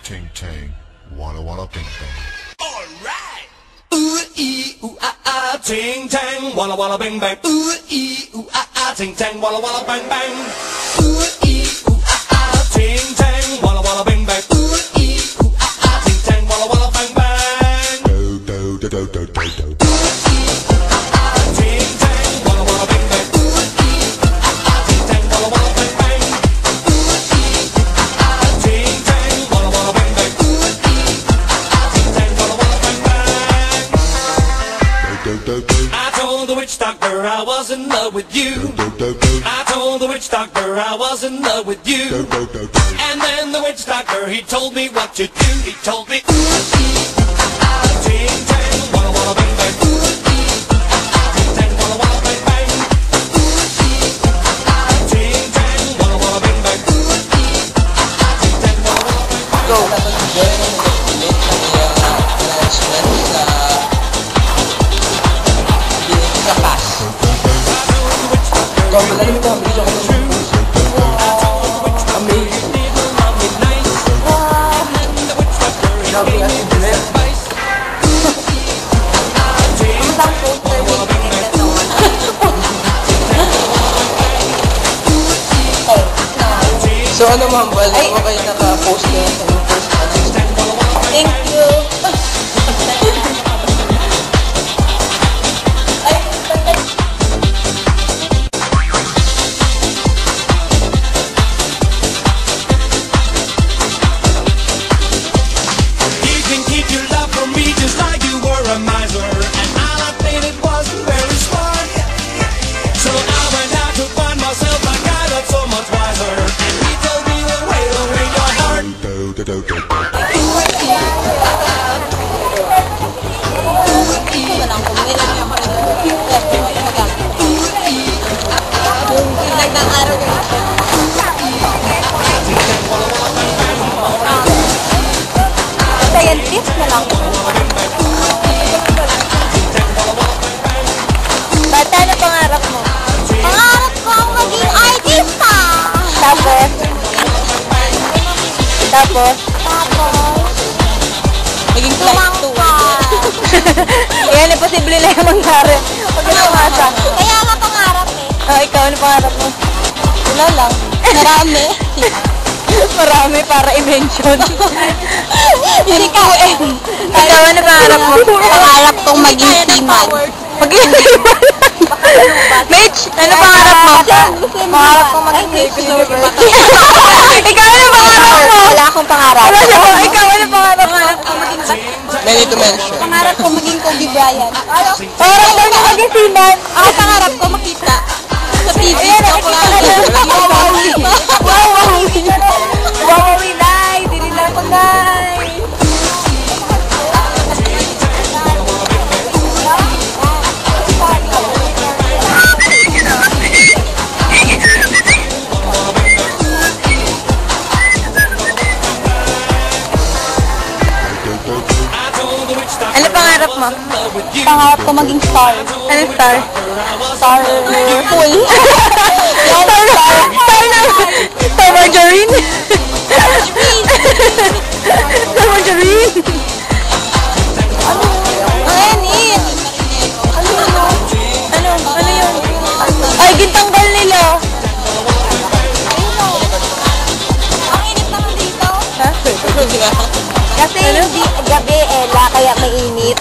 Ting ting, walla walla bing bang. Alright! Ooh ee ooh ting tang, walla walla bing bang. Ooh ee ooh ting tang, walla walla bang bang. Ooh ee ooh ting tang, walla walla bing bang. Ooh ee ooh ting tang, walla walla bang bang. Do do do do do do do. Ting tang, walla walla bing bang. Ooh ee ting tang, walla walla bang bang. Ooh ee ting tang, walla walla bang bang. Ooh ee ting tang, walla walla bang bang. Do do do. I told the witch doctor I was in love with you. Do do do. I told the witch doctor I was in love with Do you. do do do. And then the witch doctor, he told me what to do. He told me, ooh, ting tang, walla walla bang bang. Ooh, ting tang, walla walla bang bang. Ooh, ting tang, walla walla bang bang. Ooh, ting tang, walla walla bang bang. Go! Sa class. Go, malalim ito. Video ko ito. Amazing. Grabe as in the So ano ma'am, wala mo kayo naka-post kayo sa yung first podcast? Thank you. You can keep your love from me just like you were a miser. And I'll admit it wasn't very smart. So I went out to find myself a guy that's so much wiser. And he told me the way to win your heart. Do do do do do. Nagdang araw ko. Scientist na lang. Bata, ano pangarap mo? Pangarap ko ang maging artista. Tapos? Tapos? Maging flight to. Yan, imposible na yung mangyari. Huwag na umasa. Kaya nga pangarap eh. Oh, ikaw, ano pangarap mo? Wala lang. Marami. Marami para i-mention. Ikaw eh. Ikaw, ano pangarap mo? Pangarap kong maging seaman. Maging seaman? Mitch, ano pangarap mo? Pangarap kong maging Miss Universe. Ikaw, ano pangarap mo? Wala akong pangarap. Ikaw, ano pangarap mo? Many to mention. Pangarap ko maging Kobe Bryant. Parang daw na maging seaman. Ako pangarap ko makita. Sa TV. Ayan, nakikita ka na. Wawawi. Wawawi, Nay. Dili lang ko, Nay. Ano pangarap mo? Pangarap ko maging star. Ano star? Star pool. Star margarine? Star margarine? Ano? Ang enit. Ano yun? Ano yun? Ay, gintanggal nila. Ang init naman dito. Ha? Kasi hindi gabi, Ella, kaya mainit.